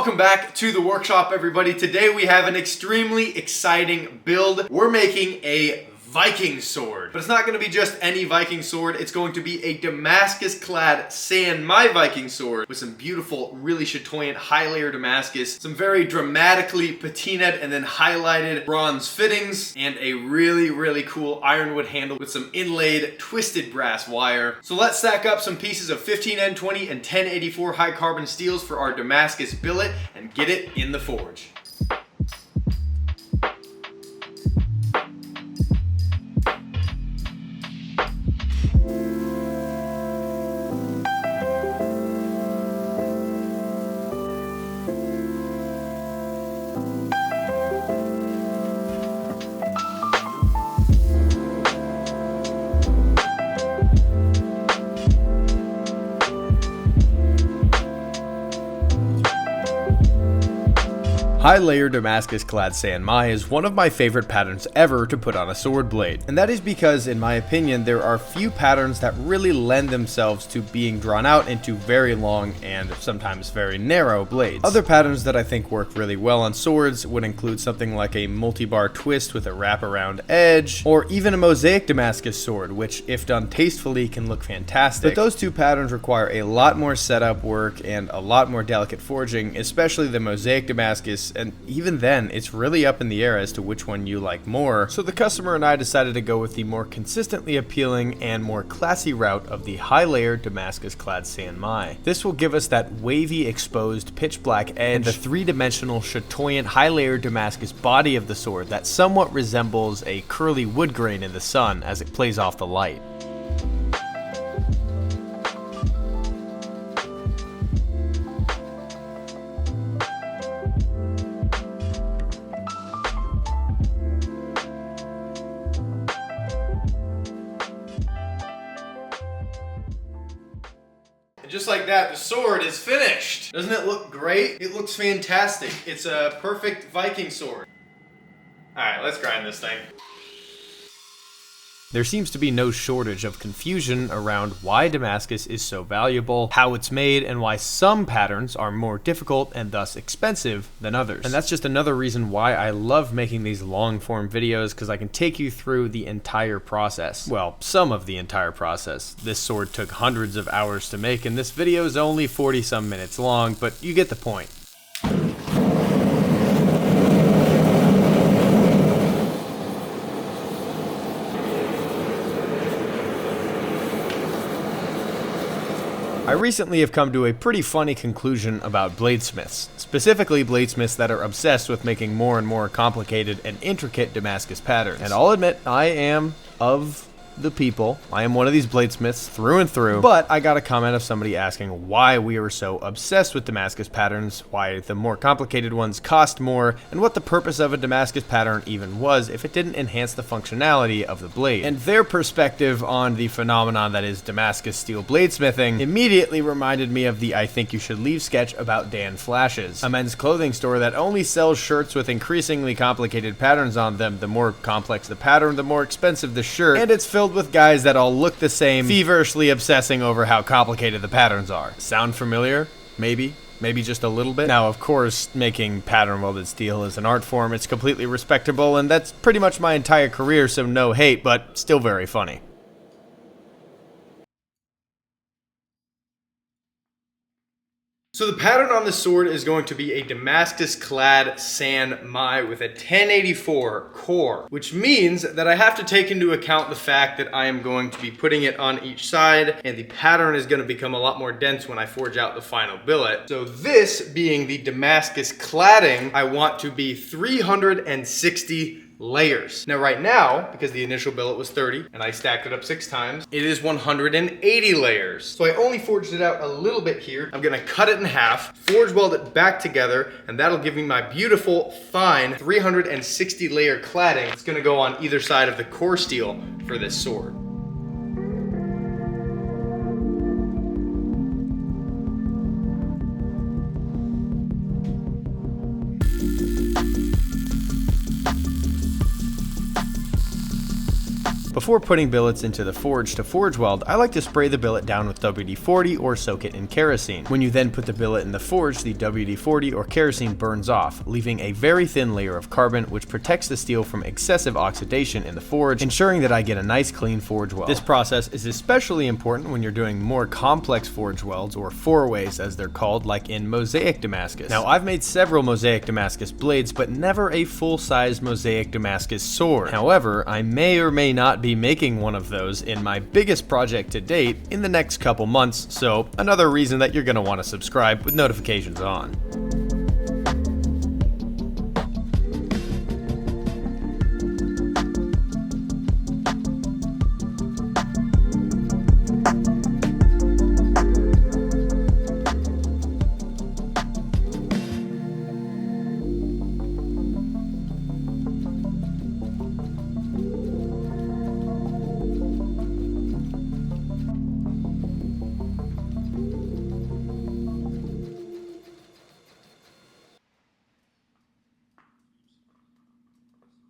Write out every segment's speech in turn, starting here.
Welcome back to the workshop, everybody. Today we have an extremely exciting build. We're making a Viking sword, but it's not going to be just any Viking sword. It's going to be a Damascus clad San Mai Viking sword with some beautiful, really chatoyant high layer Damascus, some very dramatically patinaed and then highlighted bronze fittings, and a really cool ironwood handle with some inlaid twisted brass wire. So let's stack up some pieces of 15N20 and 1084 high carbon steels for our Damascus billet and get it in the forge. High layer Damascus clad San Mai is one of my favorite patterns ever to put on a sword blade. And that is because, in my opinion, there are few patterns that really lend themselves to being drawn out into very long and sometimes very narrow blades. Other patterns that I think work really well on swords would include something like a multi-bar twist with a wraparound edge, or even a mosaic Damascus sword, which if done tastefully can look fantastic. But those two patterns require a lot more setup work and a lot more delicate forging, especially the mosaic Damascus. And even then, it's really up in the air as to which one you like more. So the customer and I decided to go with the more consistently appealing and more classy route of the high layer Damascus clad San Mai. This will give us that wavy exposed pitch black edge and the three-dimensional chatoyant high layer Damascus body of the sword that somewhat resembles a curly wood grain in the sun as it plays off the light. Just like that, the sword is finished. Doesn't it look great? It looks fantastic. It's a perfect Viking sword. All right, let's grind this thing. There seems to be no shortage of confusion around why Damascus is so valuable, how it's made, and why some patterns are more difficult and thus expensive than others. And that's just another reason why I love making these long-form videos, because I can take you through the entire process. Well, some of the entire process. This sword took hundreds of hours to make, and this video is only 40-some minutes long, but you get the point. I recently have come to a pretty funny conclusion about bladesmiths, specifically bladesmiths that are obsessed with making more and more complicated and intricate Damascus patterns. And I'll admit, I am of the people. I am one of these bladesmiths through and through, but I got a comment of somebody asking why we were so obsessed with Damascus patterns, why the more complicated ones cost more, and what the purpose of a Damascus pattern even was if it didn't enhance the functionality of the blade. And their perspective on the phenomenon that is Damascus steel bladesmithing immediately reminded me of the I Think You Should Leave sketch about Dan Flashes, a men's clothing store that only sells shirts with increasingly complicated patterns on them. The more complex the pattern, the more expensive the shirt, and it's filled with guys that all look the same, feverishly obsessing over how complicated the patterns are. Sound familiar? Maybe just a little bit. Now, of course, making pattern welded steel is an art form. It's completely respectable, and that's pretty much my entire career, so no hate, but still very funny. So the pattern on the sword is going to be a Damascus clad San Mai with a 1084 core, which means that I have to take into account the fact that I am going to be putting it on each side, and the pattern is going to become a lot more dense when I forge out the final billet. So this being the Damascus cladding, I want to be 360 layers. Now right now, because the initial billet was 30 and I stacked it up 6 times, it is 180 layers. So I only forged it out a little bit here. I'm gonna cut it in half, forge weld it back together, and that'll give me my beautiful, fine 360 layer cladding. It's gonna go on either side of the core steel for this sword. Before putting billets into the forge to forge weld, I like to spray the billet down with WD-40 or soak it in kerosene. When you then put the billet in the forge, the WD-40 or kerosene burns off, leaving a very thin layer of carbon which protects the steel from excessive oxidation in the forge, ensuring that I get a nice clean forge weld. This process is especially important when you're doing more complex forge welds, or four-ways as they're called, like in Mosaic Damascus. Now, I've made several Mosaic Damascus blades, but never a full-size Mosaic Damascus sword. However, I may or may not be making one of those in my biggest project to date in the next couple months, so another reason that you're going to want to subscribe with notifications on.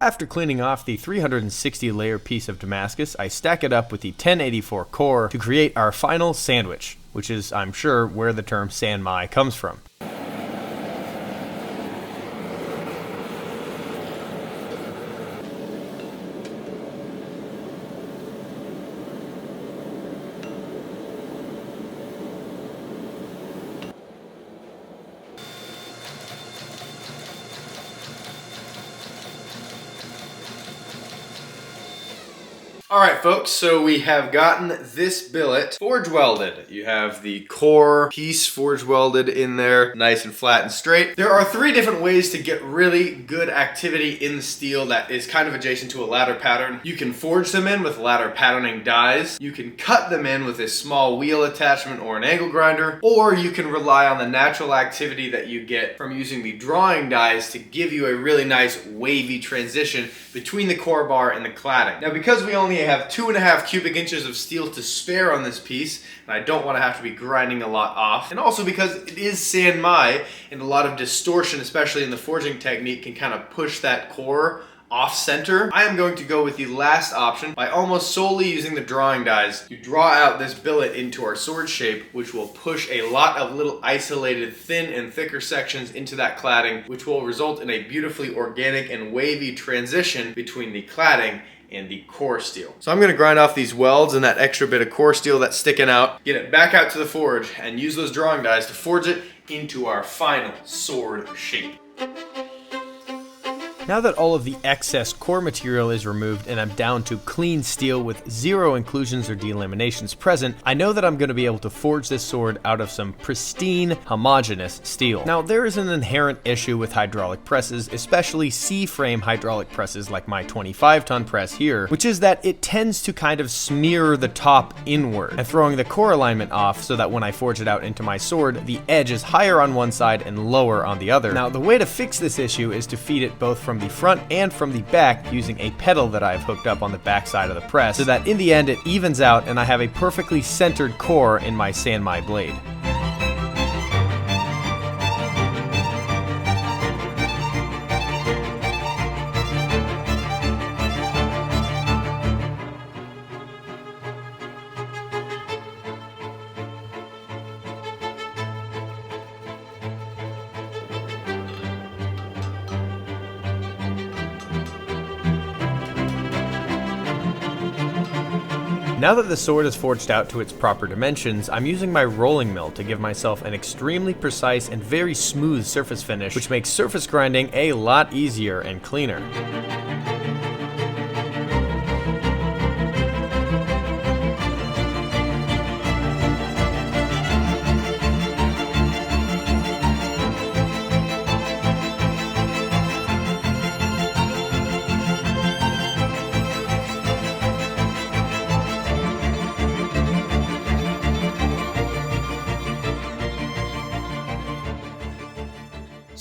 After cleaning off the 360 layer piece of Damascus, I stack it up with the 1084 core to create our final sandwich, which is, I'm sure, where the term San Mai comes from. Alright folks, so we have gotten this billet forge welded. You have the core piece forge welded in there, nice and flat and straight. There are three different ways to get really good activity in the steel that is kind of adjacent to a ladder pattern. You can forge them in with ladder patterning dies, you can cut them in with a small wheel attachment or an angle grinder, or you can rely on the natural activity that you get from using the drawing dies to give you a really nice wavy transition between the core bar and the cladding. Now, because we only have 2.5 cubic inches of steel to spare on this piece, and I don't want to have to be grinding a lot off, and also because it is San Mai, and a lot of distortion, especially in the forging technique, can kind of push that core off center, I am going to go with the last option by almost solely using the drawing dies to draw out this billet into our sword shape, which will push a lot of little isolated thin and thicker sections into that cladding, which will result in a beautifully organic and wavy transition between the cladding and the core steel. So I'm going to grind off these welds and that extra bit of core steel that's sticking out, get it back out to the forge, and use those drawing dies to forge it into our final sword shape. Now that all of the excess core material is removed and I'm down to clean steel with zero inclusions or delaminations present, I know that I'm going to be able to forge this sword out of some pristine, homogeneous steel. Now, there is an inherent issue with hydraulic presses, especially C-frame hydraulic presses like my 25-ton press here, which is that it tends to kind of smear the top inward and throwing the core alignment off so that when I forge it out into my sword, the edge is higher on one side and lower on the other. Now, the way to fix this issue is to feed it both from the front and from the back using a pedal that I've hooked up on the back side of the press so that in the end it evens out and I have a perfectly centered core in my San Mai blade. Now that the sword is forged out to its proper dimensions, I'm using my rolling mill to give myself an extremely precise and very smooth surface finish, which makes surface grinding a lot easier and cleaner.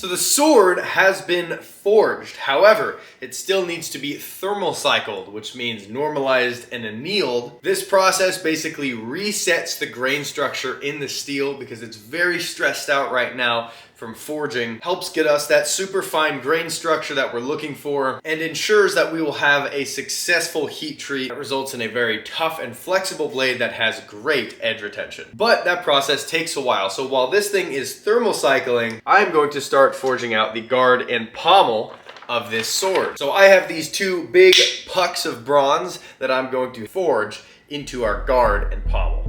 So the sword has been forged. However, it still needs to be thermal cycled, which means normalized and annealed. This process basically resets the grain structure in the steel because it's very stressed out right now from forging helps get us that super fine grain structure that we're looking for and ensures that we will have a successful heat treat that results in a very tough and flexible blade that has great edge retention. But that process takes a while, so while this thing is thermal cycling, I'm going to start forging out the guard and pommel of this sword. So I have these two big pucks of bronze that I'm going to forge into our guard and pommel.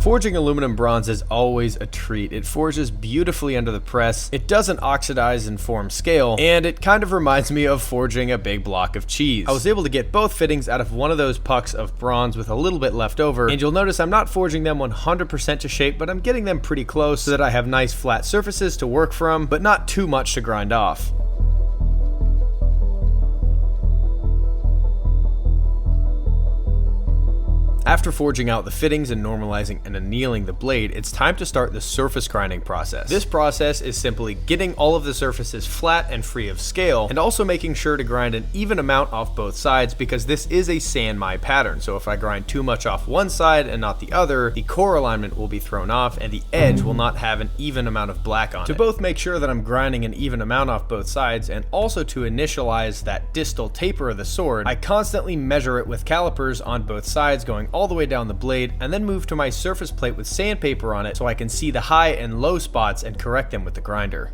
Forging aluminum bronze is always a treat. It forges beautifully under the press, it doesn't oxidize and form scale, and it kind of reminds me of forging a big block of cheese. I was able to get both fittings out of one of those pucks of bronze with a little bit left over, and you'll notice I'm not forging them 100% to shape, but I'm getting them pretty close so that I have nice flat surfaces to work from, but not too much to grind off. After forging out the fittings and normalizing and annealing the blade, it's time to start the surface grinding process. This process is simply getting all of the surfaces flat and free of scale, and also making sure to grind an even amount off both sides because this is a San Mai pattern. So if I grind too much off one side and not the other, the core alignment will be thrown off and the edge will not have an even amount of black on it. To both make sure that I'm grinding an even amount off both sides and also to initialize that distal taper of the sword, I constantly measure it with calipers on both sides going all the way down the blade and then move to my surface plate with sandpaper on it so I can see the high and low spots and correct them with the grinder.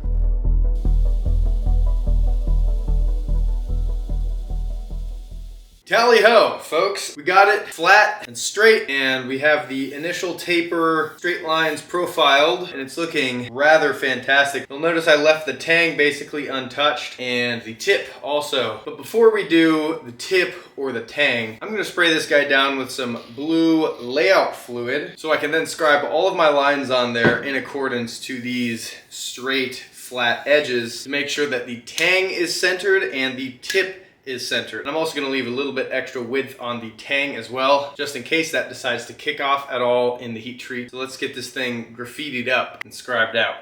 Tally ho, folks. We got it flat and straight, and we have the initial taper straight lines profiled, and it's looking rather fantastic. You'll notice I left the tang basically untouched, and the tip also. But before we do the tip or the tang, I'm gonna spray this guy down with some blue layout fluid, so I can then scribe all of my lines on there in accordance to these straight, flat edges to make sure that the tang is centered and the tip is centered. And I'm also going to leave a little bit extra width on the tang as well, just in case that decides to kick off at all in the heat treat. So let's get this thing graffitied up and scribed out.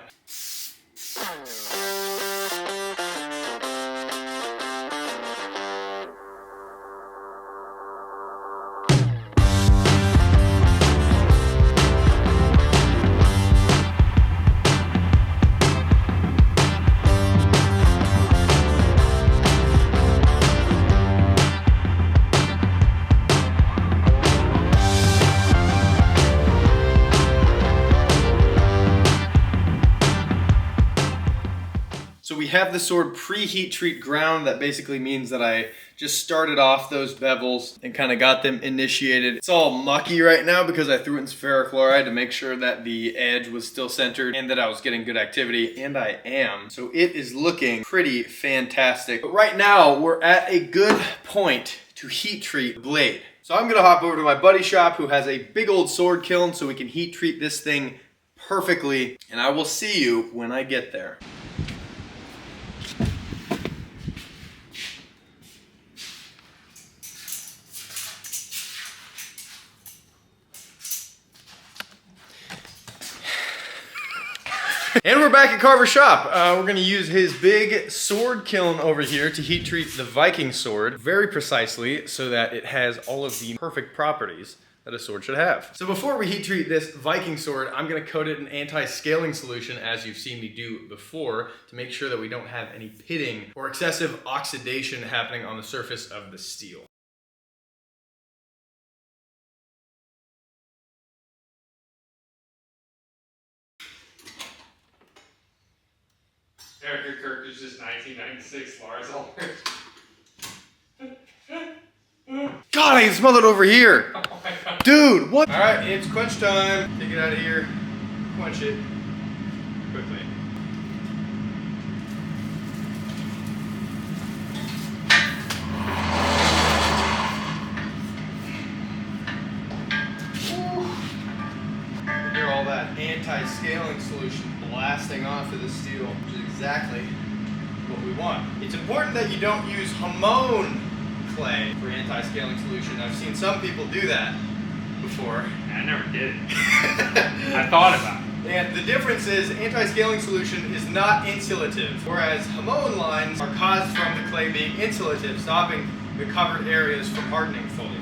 So we have the sword pre-heat treat ground. That basically means that I just started off those bevels and kind of got them initiated. It's all mucky right now because I threw it in some ferrochloride to make sure that the edge was still centered and that I was getting good activity, and I am. So it is looking pretty fantastic. But right now we're at a good point to heat treat the blade. So I'm gonna hop over to my buddy's shop who has a big old sword kiln so we can heat treat this thing perfectly, and I will see you when I get there. And we're back at Carver's shop. We're gonna use his big sword kiln over here to heat treat the Viking sword very precisely so that it has all of the perfect properties that a sword should have. So before we heat treat this Viking sword, I'm gonna coat it in anti-scaling solution as you've seen me do before to make sure that we don't have any pitting or excessive oxidation happening on the surface of the steel. Eric Kirk is just 1996 Lars Ulrich. God, I can smell it over here. Oh my God. Dude, what? All right, it's quench time. Take it out of here, quench it quickly. You hear all that anti-scaling solution blasting off of the steel, which is exactly what we want. It's important that you don't use Hamon clay for anti-scaling solution. I've seen some people do that before. I never did it. I thought about it. And the difference is anti-scaling solution is not insulative, whereas Hamon lines are caused from the clay being insulative, stopping the covered areas from hardening fully.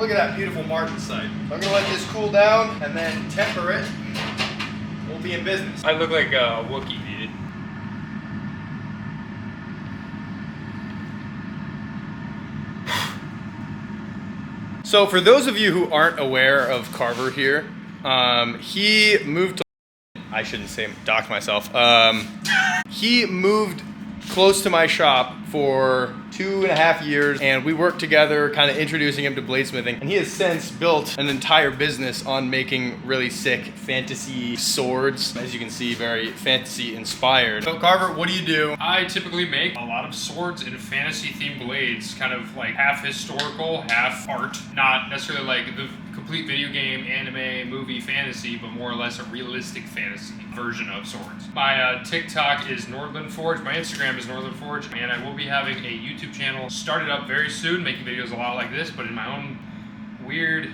Look at that beautiful marking site. I'm gonna let this cool down and then temper it. We'll be in business. I look like a Wookiee, dude. So for those of you who aren't aware of Carver here, he moved to, I shouldn't say dox myself. He moved close to my shop for 2.5 years, and we worked together, kind of introducing him to bladesmithing. And he has since built an entire business on making really sick fantasy swords. As you can see, very fantasy inspired. So Carver, what do you do? I typically make a lot of swords and fantasy-themed blades, kind of like half historical, half art. Not necessarily like the complete video game, anime, movie, fantasy, but more or less a realistic fantasy version of swords. My TikTok is Nordland Forge. My Instagram is Nordland Forge, and I will be having a YouTube channel started up very soon, making videos a lot like this, but in my own weird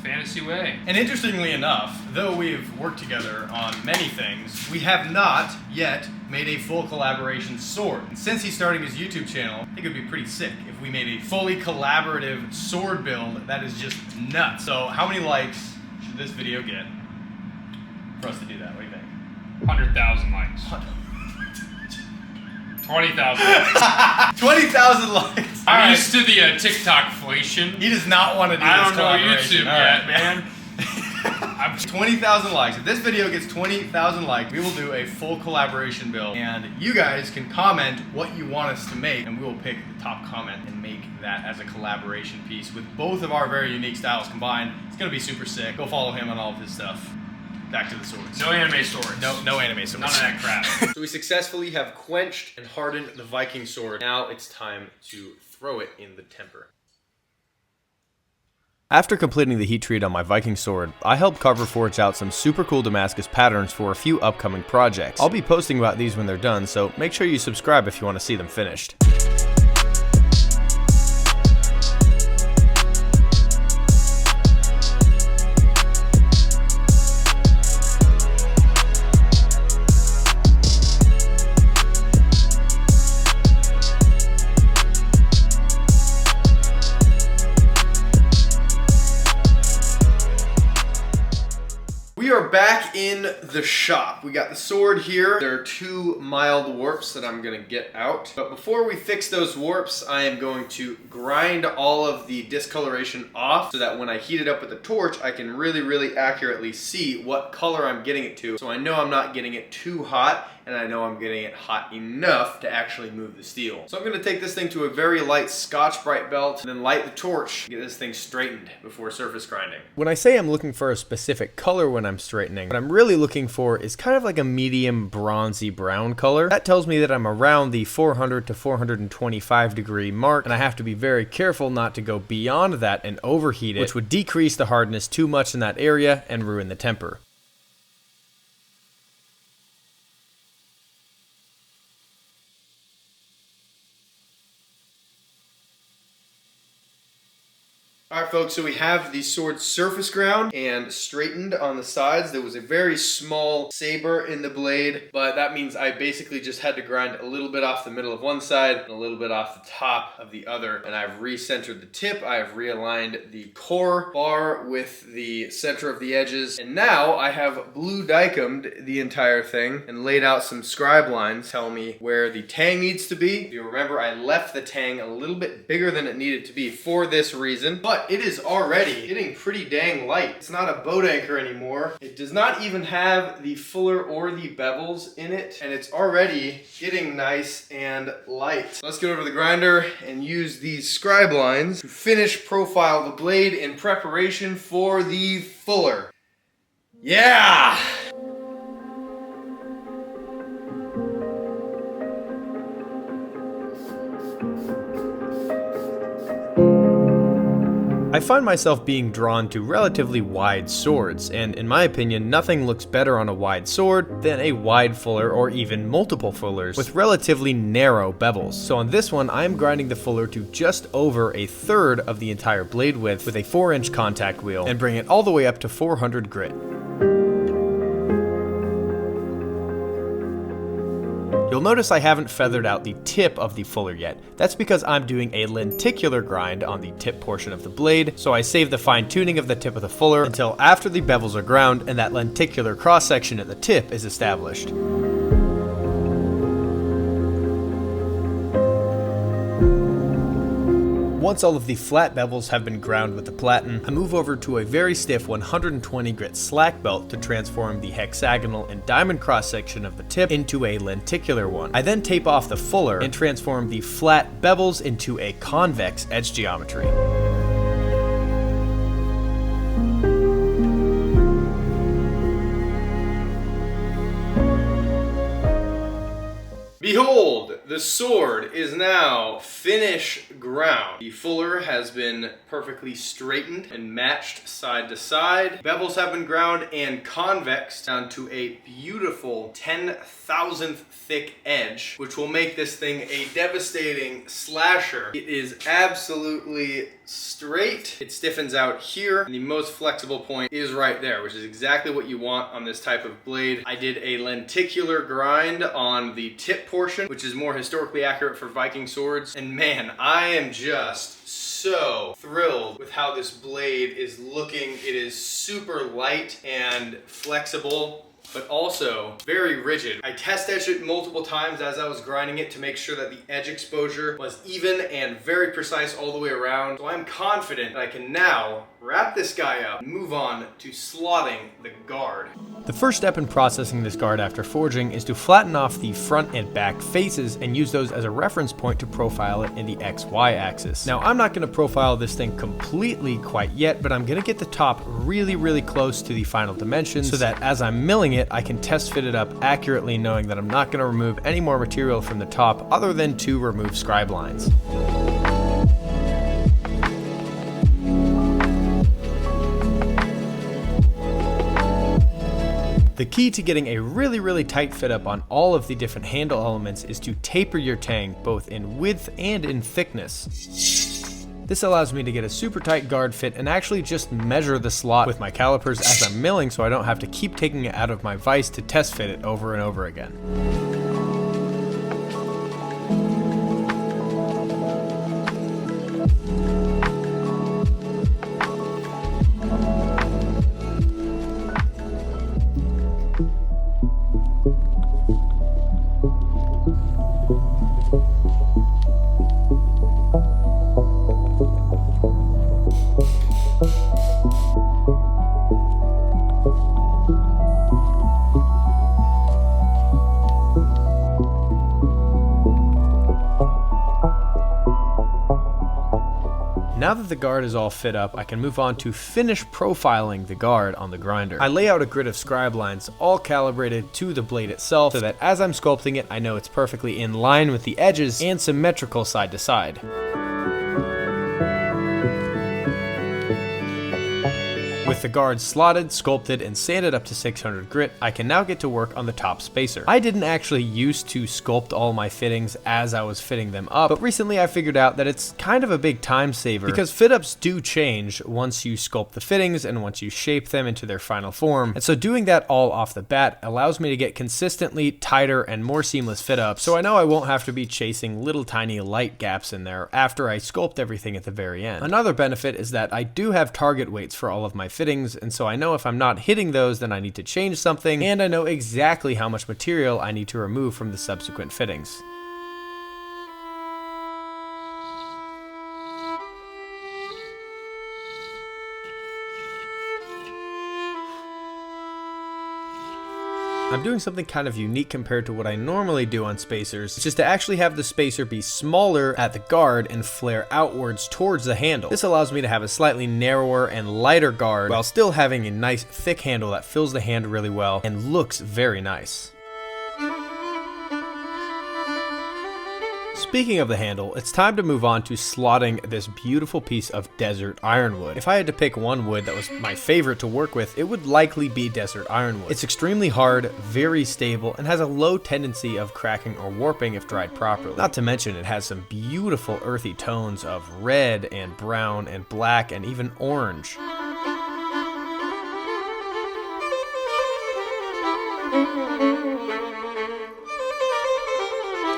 fantasy way. And interestingly enough, though we've worked together on many things, we have not yet made a full collaboration sword. And since he's starting his YouTube channel, I think it would be pretty sick if we made a fully collaborative sword build that is just nuts. So how many likes should this video get for us to do that? What do you think? 100,000 likes. 20,000 likes. 20,000 likes. I'm used to the TikTok-flation. He does not want to do this I don't know collaboration. YouTube yet, man. 20,000 likes. If this video gets 20,000 likes, we will do a full collaboration build, and you guys can comment what you want us to make, and we will pick the top comment and make that as a collaboration piece with both of our very unique styles combined. It's gonna be super sick. Go follow him on all of his stuff. Back to the swords. No anime swords. No anime swords. None of that crap. So we successfully have quenched and hardened the Viking sword. Now it's time to throw it in the temper. After completing the heat treat on my Viking sword, I helped Carver forge out some super cool Damascus patterns for a few upcoming projects. I'll be posting about these when they're done, so make sure you subscribe if you want to see them finished. We are back in the shop. We got the sword here. There are 2 mild warps that I'm gonna get out. But before we fix those warps, I am going to grind all of the discoloration off so that when I heat it up with a torch, I can really accurately see what color I'm getting it to. So I know I'm not getting it too hot, and I know I'm getting it hot enough to actually move the steel. So I'm gonna take this thing to a very light Scotch-Brite belt and then light the torch, get this thing straightened before surface grinding. When I say I'm looking for a specific color when I'm straightening, what I'm really looking for is kind of like a medium bronzy brown color. That tells me that I'm around the 400 to 425 degree mark, and I have to be very careful not to go beyond that and overheat it, which would decrease the hardness too much in that area and ruin the temper. Alright folks, so we have the sword surface ground and straightened on the sides. There was a very small saber in the blade, but that means I basically just had to grind a little bit off the middle of one side and a little bit off the top of the other. And I've recentered the tip, I have realigned the core bar with the center of the edges, and now I have blue dicumed the entire thing and laid out some scribe lines telling me where the tang needs to be. If you remember, I left the tang a little bit bigger than it needed to be for this reason, but it is already getting pretty dang light. It's not a boat anchor anymore. It does not even have the fuller or the bevels in it, and it's already getting nice and light. So let's get over to the grinder and use these scribe lines to finish profile the blade in preparation for the fuller. Yeah! I find myself being drawn to relatively wide swords, and in my opinion, nothing looks better on a wide sword than a wide fuller or even multiple fullers with relatively narrow bevels. So on this one, I am grinding the fuller to just over 1/3 of the entire blade width with a 4-inch contact wheel and bring it all the way up to 400 grit. You'll notice I haven't feathered out the tip of the fuller yet. That's because I'm doing a lenticular grind on the tip portion of the blade, so I save the fine tuning of the tip of the fuller until after the bevels are ground and that lenticular cross section at the tip is established. Once all of the flat bevels have been ground with the platen, I move over to a very stiff 120 grit slack belt to transform the hexagonal and diamond cross section of the tip into a lenticular one. I then tape off the fuller and transform the flat bevels into a convex edge geometry. Behold, the sword is now finish ground. The fuller has been perfectly straightened and matched side to side. Bevels have been ground and convexed down to a beautiful 10,000th thick edge, which will make this thing a devastating slasher. It is absolutely straight. It stiffens out here, and the most flexible point is right there, which is exactly what you want on this type of blade. I did a lenticular grind on the tip portion, which is more historically accurate for Viking swords, and man, I am just so thrilled with how this blade is looking. It is super light and flexible, but also very rigid. I test etched it multiple times as I was grinding it to make sure that the edge exposure was even and very precise all the way around. So I'm confident that I can now wrap this guy up and move on to slotting the guard. The first step in processing this guard after forging is to flatten off the front and back faces and use those as a reference point to profile it in the XY axis. Now, I'm not going to profile this thing completely quite yet, but I'm going to get the top really close to the final dimensions so that as I'm milling it, I can test fit it up accurately, knowing that I'm not going to remove any more material from the top other than to remove scribe lines. The key to getting a really tight fit up on all of the different handle elements is to taper your tang both in width and in thickness. This allows me to get a super tight guard fit and actually just measure the slot with my calipers as I'm milling, so I don't have to keep taking it out of my vise to test fit it over and over again. Now that the guard is all fit up, I can move on to finish profiling the guard on the grinder. I lay out a grid of scribe lines, all calibrated to the blade itself, so that as I'm sculpting it, I know it's perfectly in line with the edges and symmetrical side to side. With the guard slotted, sculpted, and sanded up to 600 grit, I can now get to work on the top spacer. I didn't actually used to sculpt all my fittings as I was fitting them up, but recently I figured out that it's kind of a big time saver because fit-ups do change once you sculpt the fittings and once you shape them into their final form, and so doing that all off the bat allows me to get consistently tighter and more seamless fit-ups, so I know I won't have to be chasing little tiny light gaps in there after I sculpt everything at the very end. Another benefit is that I do have target weights for all of my fittings, and so I know if I'm not hitting those, then I need to change something, and I know exactly how much material I need to remove from the subsequent fittings. I'm doing something kind of unique compared to what I normally do on spacers, which is to actually have the spacer be smaller at the guard and flare outwards towards the handle. This allows me to have a slightly narrower and lighter guard while still having a nice thick handle that fills the hand really well and looks very nice. Speaking of the handle, it's time to move on to slotting this beautiful piece of desert ironwood. If I had to pick one wood that was my favorite to work with, it would likely be desert ironwood. It's extremely hard, very stable, and has a low tendency of cracking or warping if dried properly. Not to mention it has some beautiful earthy tones of red and brown and black and even orange.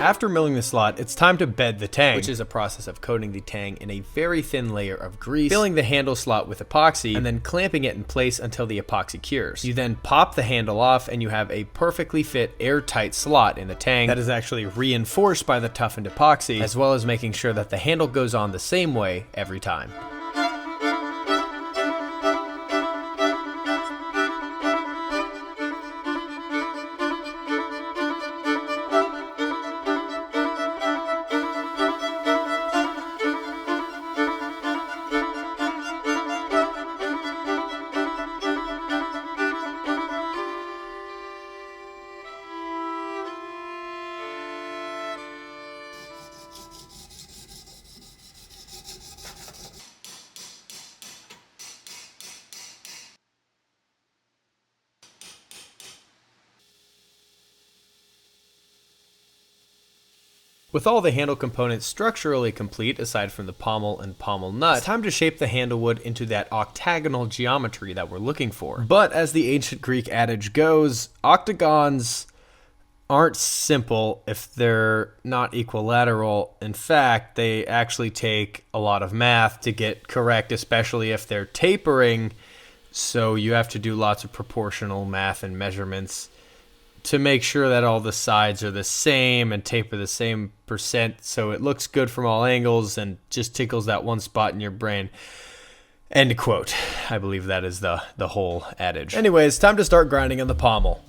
After milling the slot, it's time to bed the tang, which is a process of coating the tang in a very thin layer of grease, filling the handle slot with epoxy, and then clamping it in place until the epoxy cures. You then pop the handle off and you have a perfectly fit airtight slot in the tang that is actually reinforced by the toughened epoxy, as well as making sure that the handle goes on the same way every time. With all the handle components structurally complete, aside from the pommel and pommel nut, it's time to shape the handle wood into that octagonal geometry that we're looking for. But as the ancient Greek adage goes, octagons aren't simple if they're not equilateral. In fact, they actually take a lot of math to get correct, especially if they're tapering. So you have to do lots of proportional math and measurements to make sure that all the sides are the same and taper the same percent so it looks good from all angles and just tickles that one spot in your brain. End quote. I believe that is the whole adage. Anyways, time to start grinding on the pommel.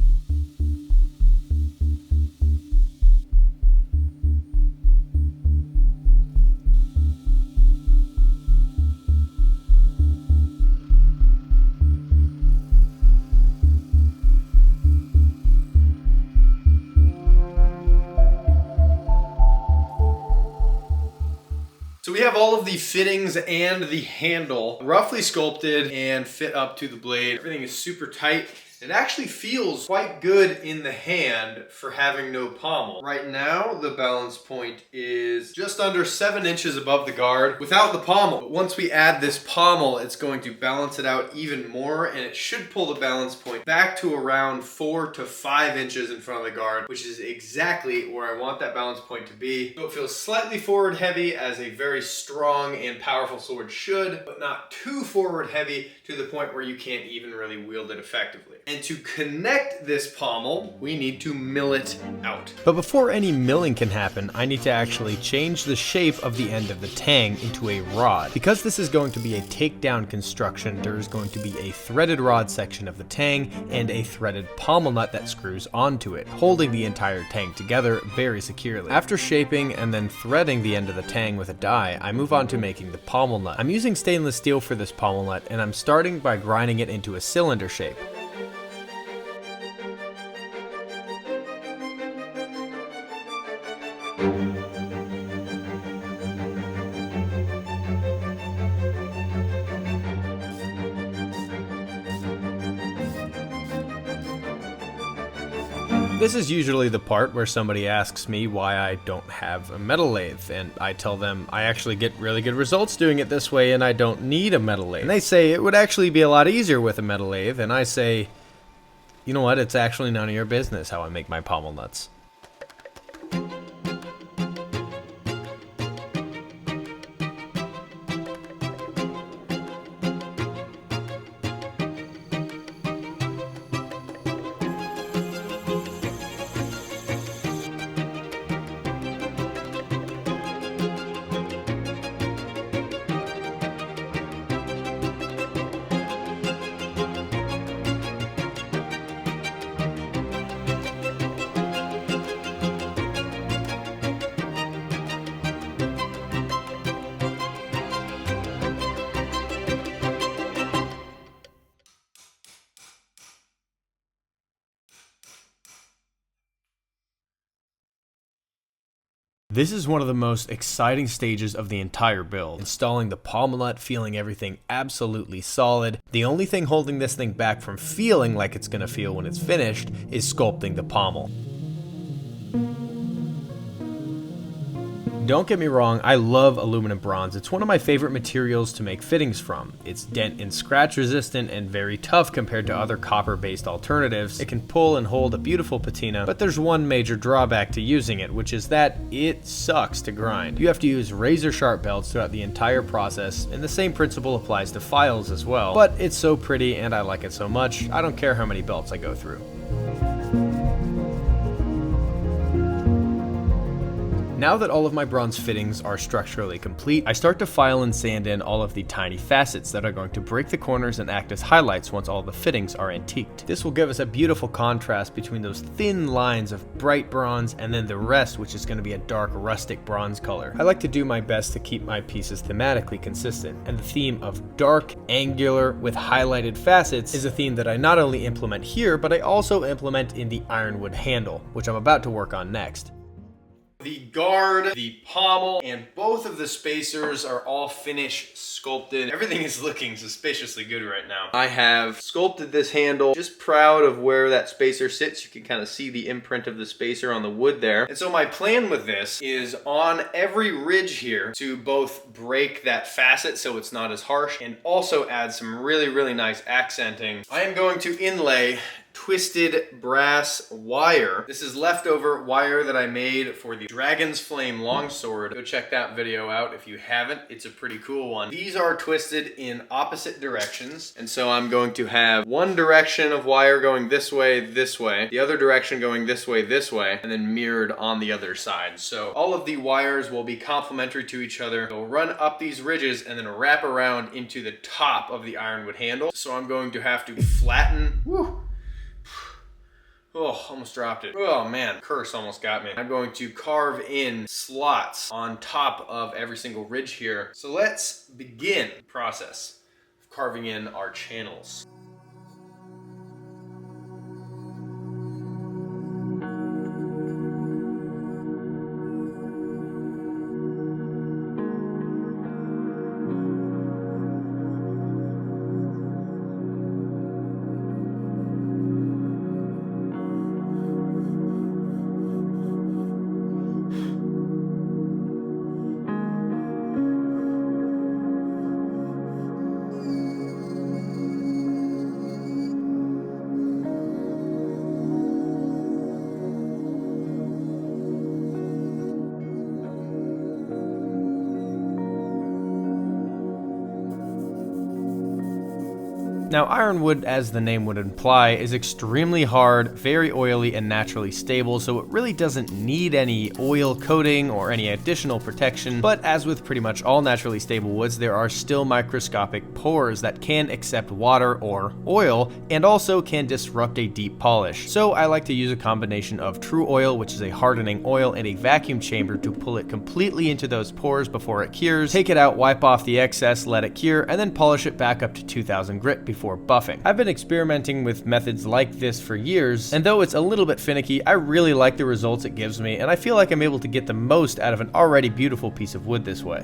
So we have all of the fittings and the handle roughly sculpted and fit up to the blade. Everything is super tight. It actually feels quite good in the hand for having no pommel. Right now, the balance point is just under 7 inches above the guard without the pommel. But once we add this pommel, it's going to balance it out even more, and it should pull the balance point back to around 4 to 5 inches in front of the guard, which is exactly where I want that balance point to be. So it feels slightly forward heavy, as a very strong and powerful sword should, but not too forward heavy to the point where you can't even really wield it effectively. And to connect this pommel, we need to mill it out. But before any milling can happen, I need to actually change the shape of the end of the tang into a rod. Because this is going to be a takedown construction, there's going to be a threaded rod section of the tang and a threaded pommel nut that screws onto it, holding the entire tang together very securely. After shaping and then threading the end of the tang with a die, I move on to making the pommel nut. I'm using stainless steel for this pommel nut, and I'm starting by grinding it into a cylinder shape. This is usually the part where somebody asks me why I don't have a metal lathe, and I tell them I actually get really good results doing it this way and I don't need a metal lathe. And they say it would actually be a lot easier with a metal lathe, and I say, you know what, it's actually none of your business how I make my pommel nuts. This is one of the most exciting stages of the entire build. Installing the pommel nut, feeling everything absolutely solid. The only thing holding this thing back from feeling like it's gonna feel when it's finished is sculpting the pommel. Don't get me wrong, I love aluminum bronze. It's one of my favorite materials to make fittings from. It's dent and scratch resistant and very tough compared to other copper-based alternatives. It can pull and hold a beautiful patina, but there's one major drawback to using it, which is that it sucks to grind. You have to use razor sharp belts throughout the entire process, and the same principle applies to files as well. But it's so pretty and I like it so much, I don't care how many belts I go through. Now that all of my bronze fittings are structurally complete, I start to file and sand in all of the tiny facets that are going to break the corners and act as highlights once all the fittings are antiqued. This will give us a beautiful contrast between those thin lines of bright bronze and then the rest, which is going to be a dark rustic bronze color. I like to do my best to keep my pieces thematically consistent, and the theme of dark, angular, with highlighted facets is a theme that I not only implement here, but I also implement in the ironwood handle, which I'm about to work on next. The guard, the pommel, and both of the spacers are all finished, sculpted. Everything is looking suspiciously good right now. I have sculpted this handle, just proud of where that spacer sits. You can kind of see the imprint of the spacer on the wood there. And so my plan with this is on every ridge here to both break that facet so it's not as harsh and also add some really, really nice accenting. I am going to inlay twisted brass wire. This is leftover wire that I made for the Dragon's Flame longsword. Go check that video out if you haven't. It's a pretty cool one. These are twisted in opposite directions, and so I'm going to have one direction of wire going this way, the other direction going this way, and then mirrored on the other side. So all of the wires will be complementary to each other. They'll run up these ridges and then wrap around into the top of the ironwood handle. So I'm going to have to flatten, oh, almost dropped it. Oh man, curse almost got me. I'm going to carve in slots on top of every single ridge here. So let's begin the process of carving in our channels. Now, ironwood, as the name would imply, is extremely hard, very oily, and naturally stable, so it really doesn't need any oil coating or any additional protection. But as with pretty much all naturally stable woods, there are still microscopic pores that can accept water or oil, and also can disrupt a deep polish. So I like to use a combination of true oil, which is a hardening oil, and a vacuum chamber to pull it completely into those pores before it cures, take it out, wipe off the excess, let it cure, and then polish it back up to 2000 grit before buffing. I've been experimenting with methods like this for years, and though it's a little bit finicky, I really like the results it gives me, and I feel like I'm able to get the most out of an already beautiful piece of wood this way.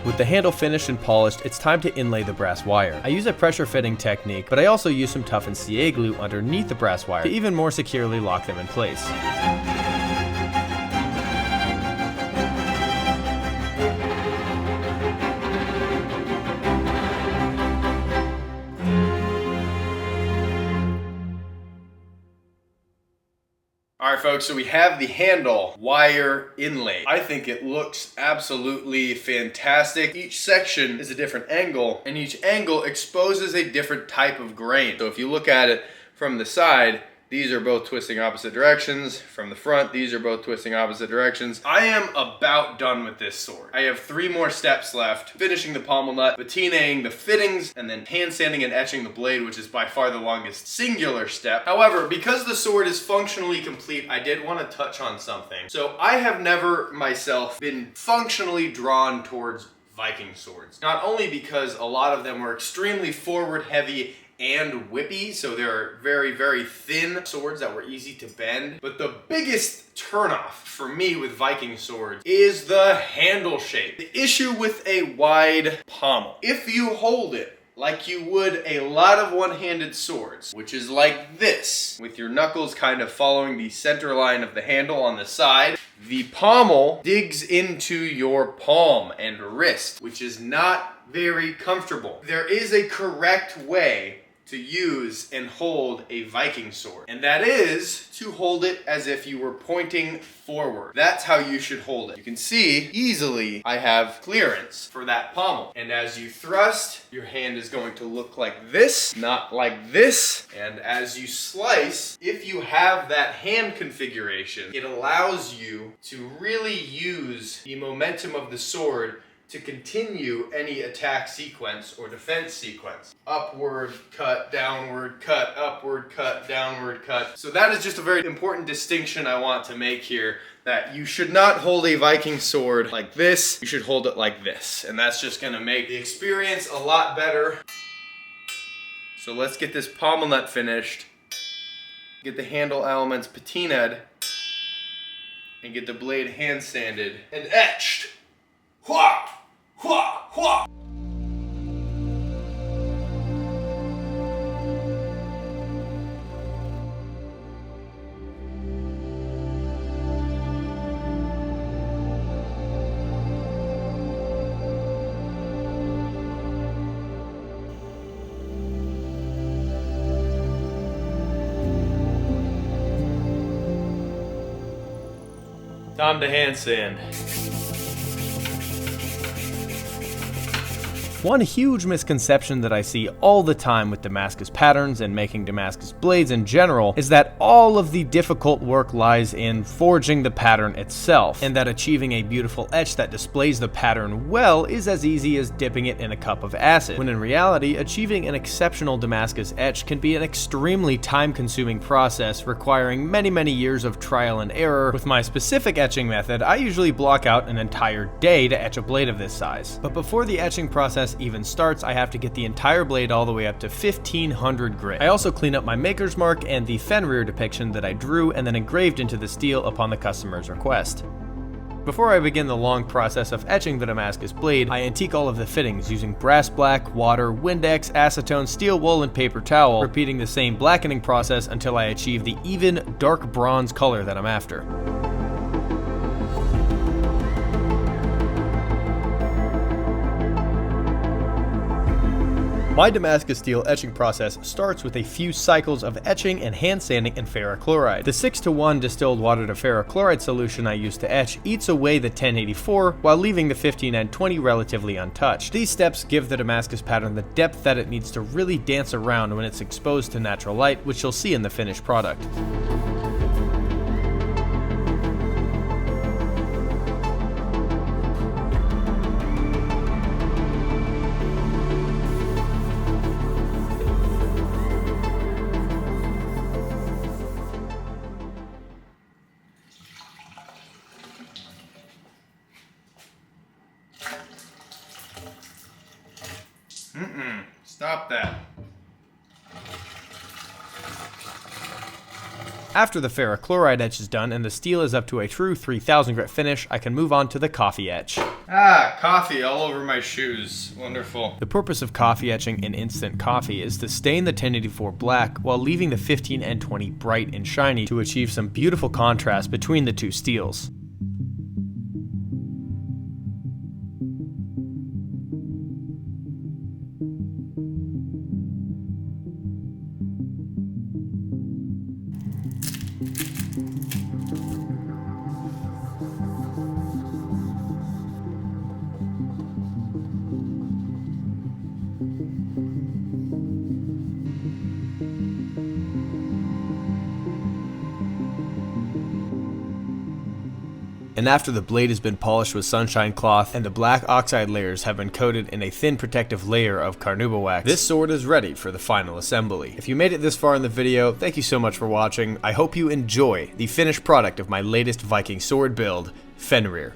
With the handle finished and polished, it's time to inlay the brass wire. I use a pressure fitting technique, but I also use some toughened CA glue underneath the brass wire to even more securely lock them in place. Alright folks, so we have the handle wire inlay. I think it looks absolutely fantastic. Each section is a different angle, and each angle exposes a different type of grain. So if you look at it from the side, these are both twisting opposite directions. From the front, these are both twisting opposite directions. I am about done with this sword. I have 3 more steps left. Finishing the pommel nut, patinaing the fittings, and then hand sanding and etching the blade, which is by far the longest singular step. However, because the sword is functionally complete, I did want to touch on something. So I have never myself been functionally drawn towards Viking swords. Not only because a lot of them were extremely forward heavy and whippy, so they're very, very thin swords that were easy to bend. But the biggest turnoff for me with Viking swords is the handle shape. The issue with a wide pommel. If you hold it like you would a lot of one-handed swords, which is like this, with your knuckles kind of following the center line of the handle on the side, the pommel digs into your palm and wrist, which is not very comfortable. There is a correct way to use and hold a Viking sword, and that is to hold it as if you were pointing forward. That's how you should hold it. You can see easily I have clearance for that pommel, and as you thrust, your hand is going to look like this, not like this. And as you slice, if you have that hand configuration, it allows you to really use the momentum of the sword to continue any attack sequence or defense sequence. Upward cut, downward cut, upward cut, downward cut. So that is just a very important distinction I want to make here, that you should not hold a Viking sword like this, you should hold it like this. And that's just gonna make the experience a lot better. So let's get this pommel nut finished, get the handle elements patinaed, and get the blade hand sanded and etched. Hua! Hua! Hua! Time to hand sand. One huge misconception that I see all the time with Damascus patterns and making Damascus blades in general is that all of the difficult work lies in forging the pattern itself, and that achieving a beautiful etch that displays the pattern well is as easy as dipping it in a cup of acid, when in reality, achieving an exceptional Damascus etch can be an extremely time-consuming process requiring many years of trial and error. With my specific etching method, I usually block out an entire day to etch a blade of this size. But before the etching process even starts, I have to get the entire blade all the way up to 1500 grit. I also clean up my maker's mark and the Fenrir depiction that I drew and then engraved into the steel upon the customer's request. Before I begin the long process of etching the Damascus blade, I antique all of the fittings using brass black, water, Windex, acetone, steel wool, and paper towel, repeating the same blackening process until I achieve the even, dark bronze color that I'm after. My Damascus steel etching process starts with a few cycles of etching and hand sanding in ferrochloride. The 6:1 distilled water to ferrochloride solution I use to etch eats away the 1084 while leaving the 15N20 relatively untouched. These steps give the Damascus pattern the depth that it needs to really dance around when it's exposed to natural light, which you'll see in the finished product. Stop that. After the ferrochloride etch is done and the steel is up to a true 3000 grit finish, I can move on to the coffee etch. Ah, coffee all over my shoes. Wonderful. The purpose of coffee etching in instant coffee is to stain the 1084 black while leaving the 15N20 bright and shiny to achieve some beautiful contrast between the two steels. And after the blade has been polished with sunshine cloth and the black oxide layers have been coated in a thin protective layer of carnauba wax, this sword is ready for the final assembly. If you made it this far in the video, thank you so much for watching. I hope you enjoy the finished product of my latest Viking sword build, Fenrir.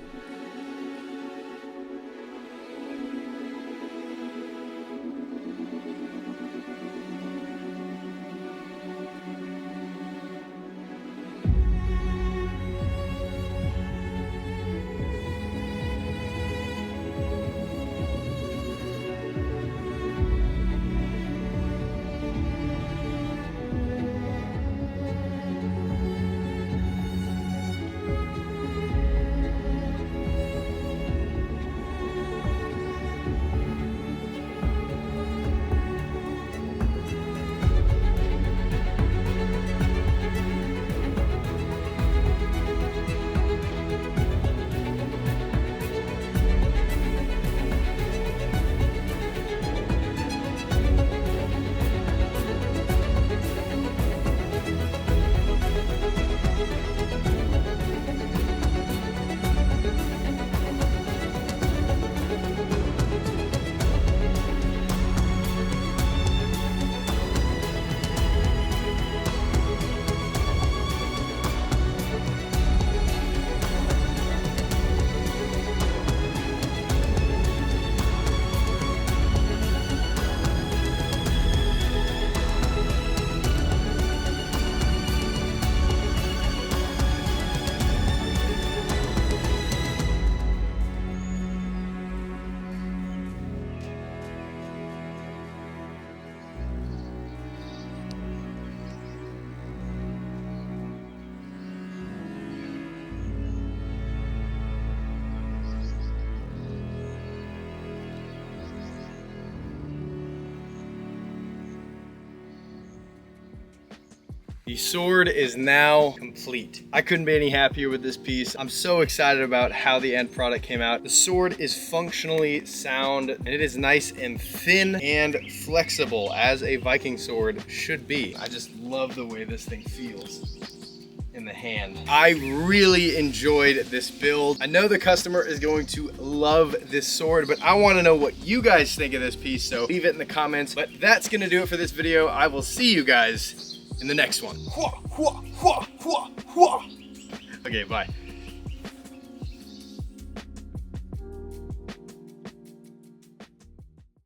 The sword is now complete. I couldn't be any happier with this piece. I'm so excited about how the end product came out. The sword is functionally sound, and it is nice and thin and flexible as a Viking sword should be. I just love the way this thing feels in the hand. I really enjoyed this build. I know the customer is going to love this sword, but I want to know what you guys think of this piece, so leave it in the comments. But that's gonna do it for this video. I will see you guys in the next one. Okay, bye.